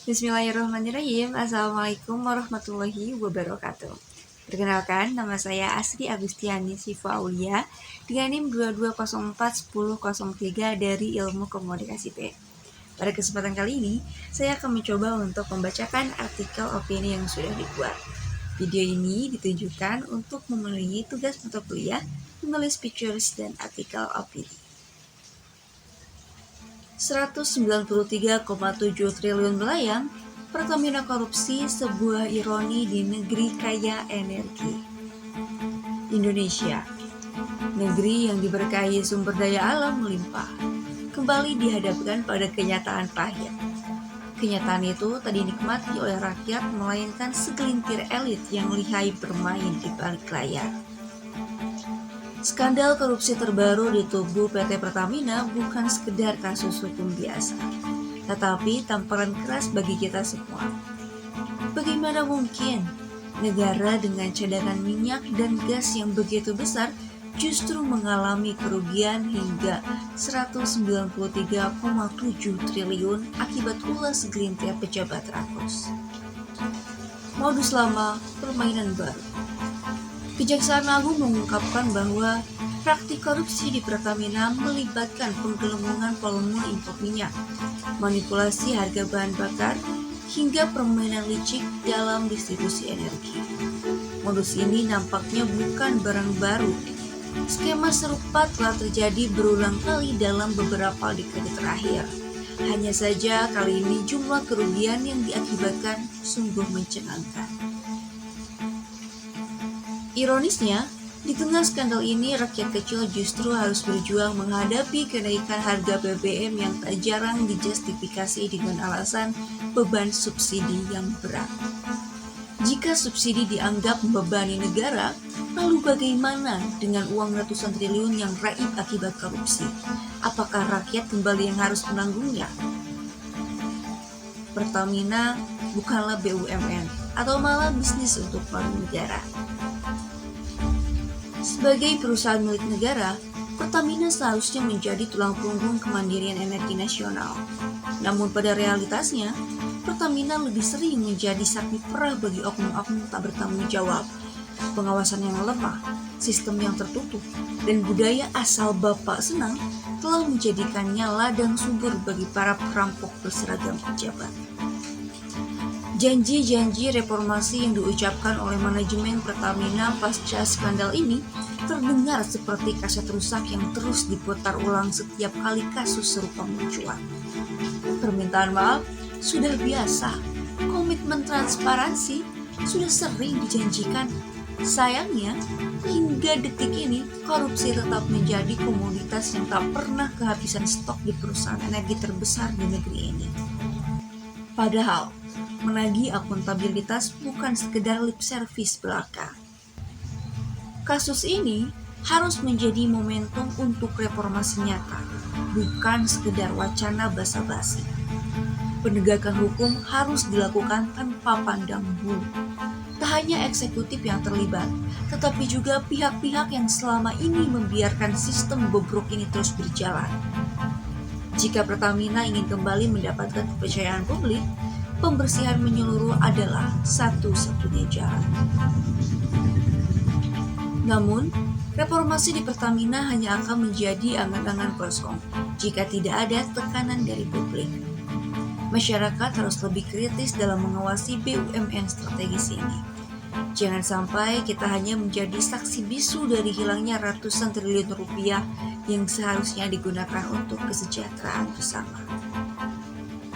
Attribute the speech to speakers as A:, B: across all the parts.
A: Bismillahirrahmanirrahim. Assalamualaikum warahmatullahi wabarakatuh. Perkenalkan, nama saya Asri Agustiani Siva Aulia dengan NIM 22041003 dari Ilmu Komunikasi P. Pada kesempatan kali ini, saya akan mencoba untuk membacakan artikel opini yang sudah dibuat. Video ini ditujukan untuk memenuhi tugas mata kuliah, menulis pictures dan artikel opini. 193,7 triliun melayang, Pertamina korupsi sebuah ironi di negeri kaya energi. Indonesia, negeri yang diberkahi sumber daya alam melimpah, kembali dihadapkan pada kenyataan pahit. Kenyataan itu tak dinikmati oleh rakyat, melainkan segelintir elit yang lihai bermain di balik layar. Skandal korupsi terbaru di tubuh PT Pertamina bukan sekedar kasus hukum biasa, tetapi tamparan keras bagi kita semua. Bagaimana mungkin negara dengan cadangan minyak dan gas yang begitu besar justru mengalami kerugian hingga 193,7 triliun akibat ulah segelintir pejabat rakus. Modus lama, permainan baru. Kejaksaan Agung mengungkapkan bahwa praktik korupsi di Pertamina melibatkan penggelembungan volume impor minyak, manipulasi harga bahan bakar, hingga permainan licik dalam distribusi energi. Modus ini nampaknya bukan barang baru. Skema serupa telah terjadi berulang kali dalam beberapa dekade terakhir. Hanya saja kali ini jumlah kerugian yang diakibatkan sungguh mencengangkan. Ironisnya, di tengah skandal ini rakyat kecil justru harus berjuang menghadapi kenaikan harga BBM yang tak jarang dijustifikasi dengan alasan beban subsidi yang berat. Jika subsidi dianggap membebani negara, lalu bagaimana dengan uang ratusan triliun yang raib akibat korupsi? Apakah rakyat kembali yang harus menanggungnya? Pertamina bukanlah BUMN atau malah bisnis untuk para negara. Sebagai perusahaan milik negara, Pertamina seharusnya menjadi tulang punggung kemandirian energi nasional. Namun pada realitasnya, Pertamina lebih sering menjadi sapi perah bagi oknum-oknum tak bertanggung jawab. Pengawasan yang lemah, sistem yang tertutup, dan budaya asal bapak senang telah menjadikannya ladang subur bagi para perampok berseragam pejabat. Janji-janji reformasi yang diucapkan oleh manajemen Pertamina pasca skandal ini terdengar seperti kaset rusak yang terus diputar ulang setiap kali kasus serupa mencuat. Permintaan maaf sudah biasa, komitmen transparansi sudah sering dijanjikan. Sayangnya, hingga detik ini korupsi tetap menjadi komoditas yang tak pernah kehabisan stok di perusahaan energi terbesar di negeri ini. Padahal, menagih akuntabilitas bukan sekedar lip service belaka. Kasus ini harus menjadi momentum untuk reformasi nyata, bukan sekedar wacana basa-basi. Penegakan hukum harus dilakukan tanpa pandang bulu. Tak hanya eksekutif yang terlibat, tetapi juga pihak-pihak yang selama ini membiarkan sistem bobrok ini terus berjalan. Jika Pertamina ingin kembali mendapatkan kepercayaan publik, pembersihan menyeluruh adalah satu-satunya jalan. Namun, reformasi di Pertamina hanya akan menjadi angan-angan kosong jika tidak ada tekanan dari publik. Masyarakat harus lebih kritis dalam mengawasi BUMN strategis ini. Jangan sampai kita hanya menjadi saksi bisu dari hilangnya ratusan triliun rupiah yang seharusnya digunakan untuk kesejahteraan bersama.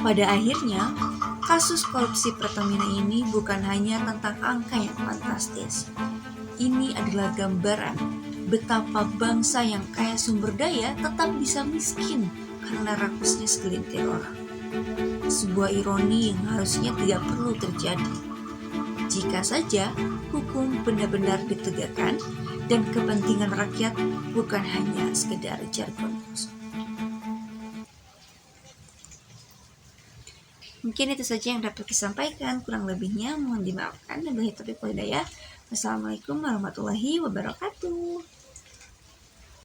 A: Pada akhirnya, kasus korupsi Pertamina ini bukan hanya tentang angka yang fantastis. Ini adalah gambaran betapa bangsa yang kaya sumber daya tetap bisa miskin karena rakusnya segelintir orang. Sebuah ironi yang harusnya tidak perlu terjadi. Jika saja hukum benar-benar ditegakkan dan kepentingan rakyat bukan hanya sekedar jargon kosong. Mungkin itu saja yang dapat disampaikan, kurang lebihnya mohon dimaafkan. Wabillahi taufiq wal hidayah. Wassalamualaikum warahmatullahi wabarakatuh.